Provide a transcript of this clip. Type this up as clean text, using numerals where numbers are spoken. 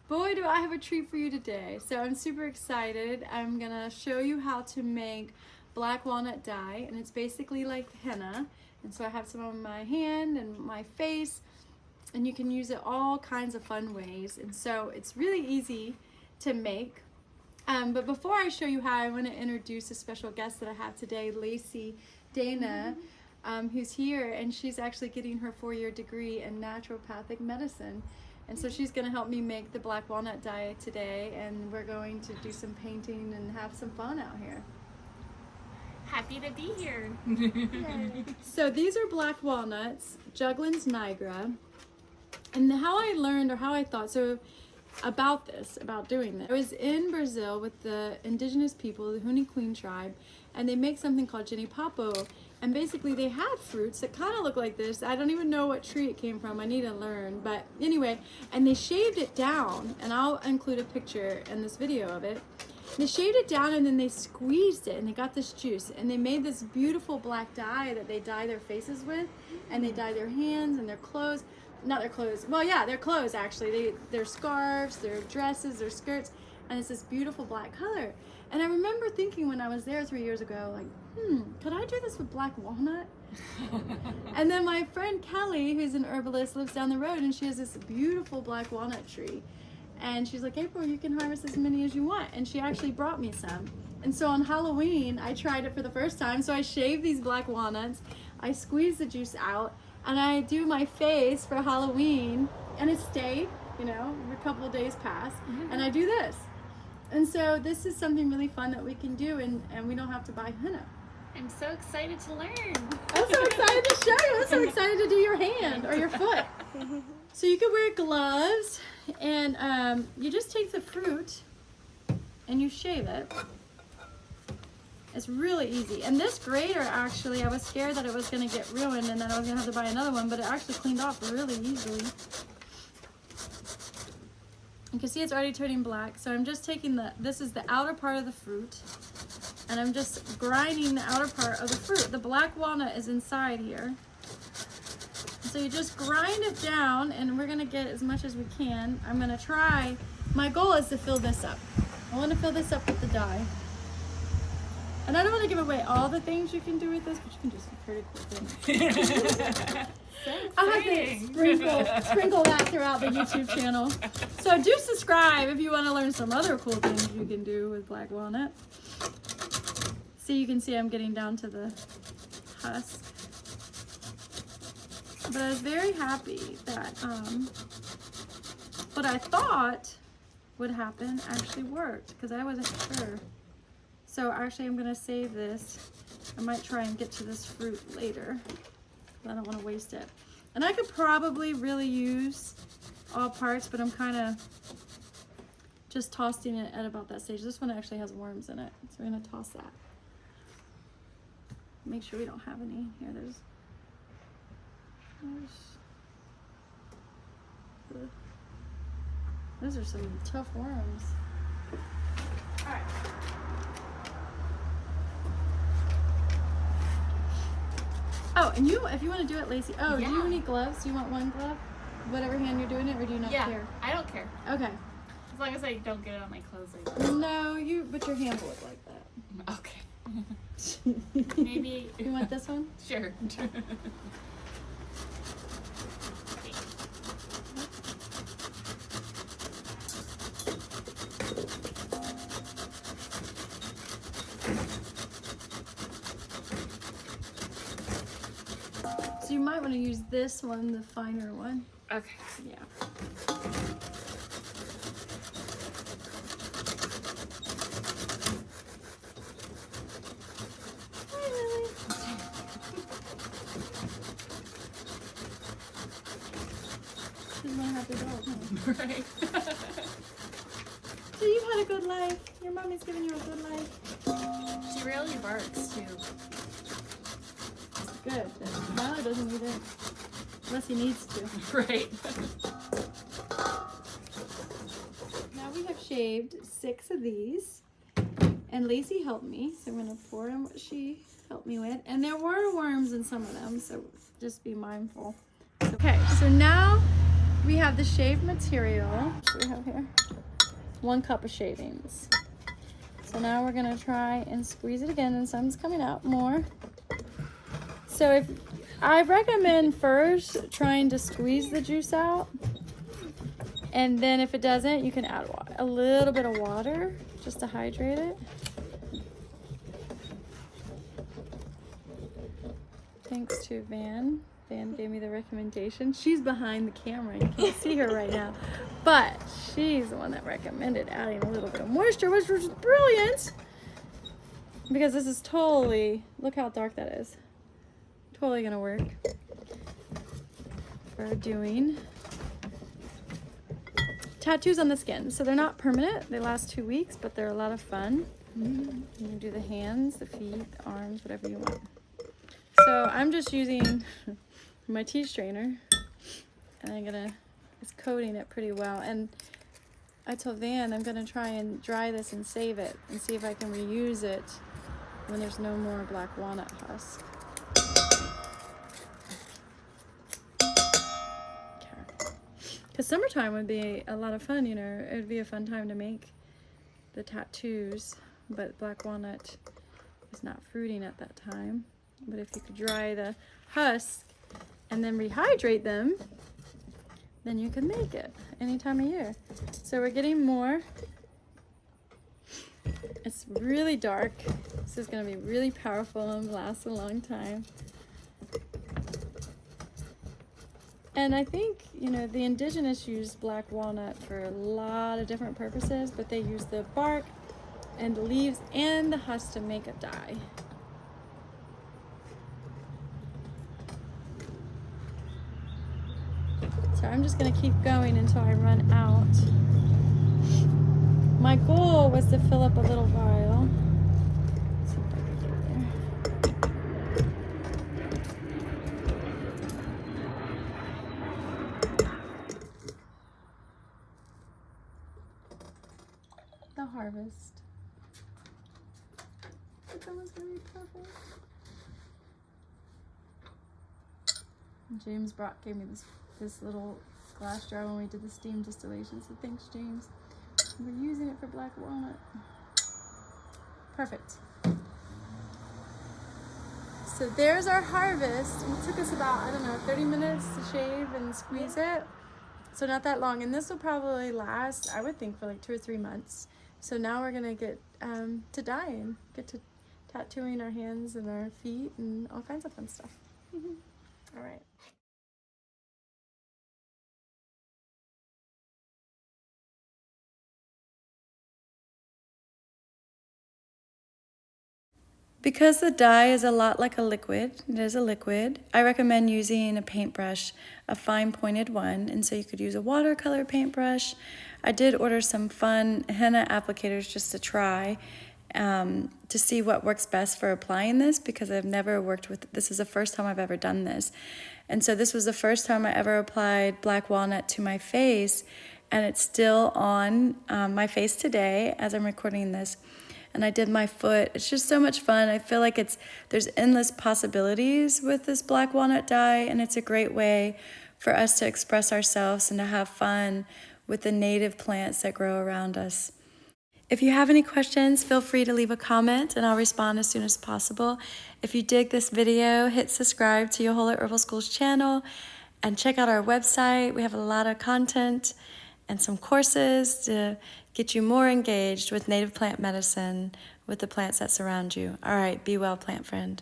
Boy, do I have a treat for you today. So I'm super excited. I'm gonna show you how to make black walnut dye, and it's basically like henna. And so I have some on my hand and my face, and you can use it all kinds of fun ways. And so it's really easy to make. But before I show you how, I want to introduce a special guest that I have today, Lacey Dana, who's here, and she's actually getting her 4-year degree in naturopathic medicine. And so she's going to help me make the black walnut dye today, and we're going to do some painting and have some fun out here. Happy to be here. So these are black walnuts, Juglans nigra. And how I learned, or how I thought, about doing this. I was in Brazil with the indigenous people, the Hunniquim tribe, and they make something called genipapo. And basically they had fruits that kind of look like this. I don't even know what tree it came from. I need to learn. But anyway, and they shaved it down, and I'll include a picture in this video of it. They shaved it down and then they squeezed it and they got this juice, and they made this beautiful black dye that they dye their faces with, and they dye their hands and their clothes. Not their clothes. Well, yeah, their clothes actually. Their scarves, their dresses, their skirts, and it's this beautiful black color. And I remember thinking when I was there 3 years ago, like, could I do this with black walnut? And then my friend Kelly, who's an herbalist, lives down the road, and she has this beautiful black walnut tree. And she's like, April, you can harvest as many as you want. And she actually brought me some. And so on Halloween, I tried it for the first time. So I shaved these black walnuts, I squeezed the juice out, and I do my face for Halloween, and it stayed, a couple of days passed, and I do this. And so this is something really fun that we can do, and we don't have to buy henna. I'm so excited to learn. I'm so excited to show you. I'm so excited to do your hand or your foot. So you can wear gloves, and you just take the fruit and you shave it. It's really easy. And this grater, actually, I was scared that it was going to get ruined and that I was going to have to buy another one, but it actually cleaned off really easily. You can see it's already turning black. So I'm just taking this is the outer part of the fruit, and I'm just grinding the outer part of the fruit. The black walnut is inside here. So you just grind it down, and we're gonna get as much as we can. I'm gonna try, my goal is to fill this up. I wanna fill this up with the dye. And I don't wanna give away all the things you can do with this, but you can do some pretty cool things. I'll have to sprinkle that throughout the YouTube channel. So do subscribe if you want to learn some other cool things you can do with black walnut. See, you can see I'm getting down to the husk. But I was very happy that what I thought would happen actually worked, because I wasn't sure. So actually I'm going to save this. I might try and get to this fruit later. I don't want to waste it. And I could probably really use all parts, but I'm kind of just tossing it at about that stage. This one actually has worms in it, so we're going to toss that. Make sure we don't have any. Here, those are some tough worms. All right. Oh, and if you want to do it, Lacey. Oh, yeah. Do you need gloves? Do you want one glove? Whatever hand you're doing it, or do you not care? I don't care. Okay. As long as I don't get it on my clothes like that. No, but your hand will look like that. Okay. Maybe. You want this one? Sure. So you might want to use this one, the finer one. Okay. Yeah. Hi, Lily. She's one happy dog, huh? Right. So you've had a good life. Your mommy's giving you a good life. She really barks too. Good. Milo doesn't need it. Unless he needs to. Right. Now we have shaved 6 of these. And Lacey helped me. So I'm going to pour in what she helped me with. And there were worms in some of them, so just be mindful. Okay, so now We have the shaved material. What do we have here? 1 cup of shavings. So now we're gonna try and squeeze it again, and some's coming out more. So if I recommend first trying to squeeze the juice out, and then if it doesn't, you can add a little bit of water just to hydrate it. Thanks to Van. Van gave me the recommendation. She's behind the camera. You can't see her right now. But she's the one that recommended adding a little bit of moisture, which was brilliant. Because this is totally, look how dark that is. Totally gonna work for doing tattoos on the skin. So they're not permanent. They last 2 weeks, but they're a lot of fun. You can do the hands, the feet, the arms, whatever you want. So I'm just using my tea strainer, and it's coating it pretty well. And I told Van I'm gonna try and dry this and save it and see if I can reuse it when there's no more black walnut husk. Because summertime would be a lot of fun, you know. It would be a fun time to make the tattoos, but black walnut is not fruiting at that time. But if you could dry the husk and then rehydrate them, then you can make it any time of year. So we're getting more. It's really dark. This is going to be really powerful and last a long time. And I think, you know, the indigenous used black walnut for a lot of different purposes, but they use the bark and the leaves and the husk to make a dye. So I'm just gonna keep going until I run out. My goal was to fill up a little vial. Let's see if I can get there. The harvest. But that one's gonna be perfect. James gave me this little glass jar when we did the steam distillation, so thanks, James. We're using it for black walnut. Perfect. So there's our harvest. It took us about, I don't know, 30 minutes to shave and squeeze it. So not that long, and this will probably last, I would think, for like 2 or 3 months. So now we're gonna get to dyeing, get to tattooing our hands and our feet and all kinds of fun stuff. All right. Because the dye is a lot like a liquid, it is a liquid, I recommend using a paintbrush, a fine pointed one, and so you could use a watercolor paintbrush. I did order some fun henna applicators just to try, to see what works best for applying this, because I've never worked with, this is the first time I've ever done this. And so this was the first time I ever applied black walnut to my face, and it's still on my face today as I'm recording this. And I did my foot. It's just so much fun. I feel like there's endless possibilities with this black walnut dye, and it's a great way for us to express ourselves and to have fun with the native plants that grow around us. If you have any questions, feel free to leave a comment and I'll respond as soon as possible. If you dig this video, hit subscribe to Yohola Herbal School's channel and check out our website. We have a lot of content and some courses to get you more engaged with native plant medicine with the plants that surround you. All right, be well, plant friend.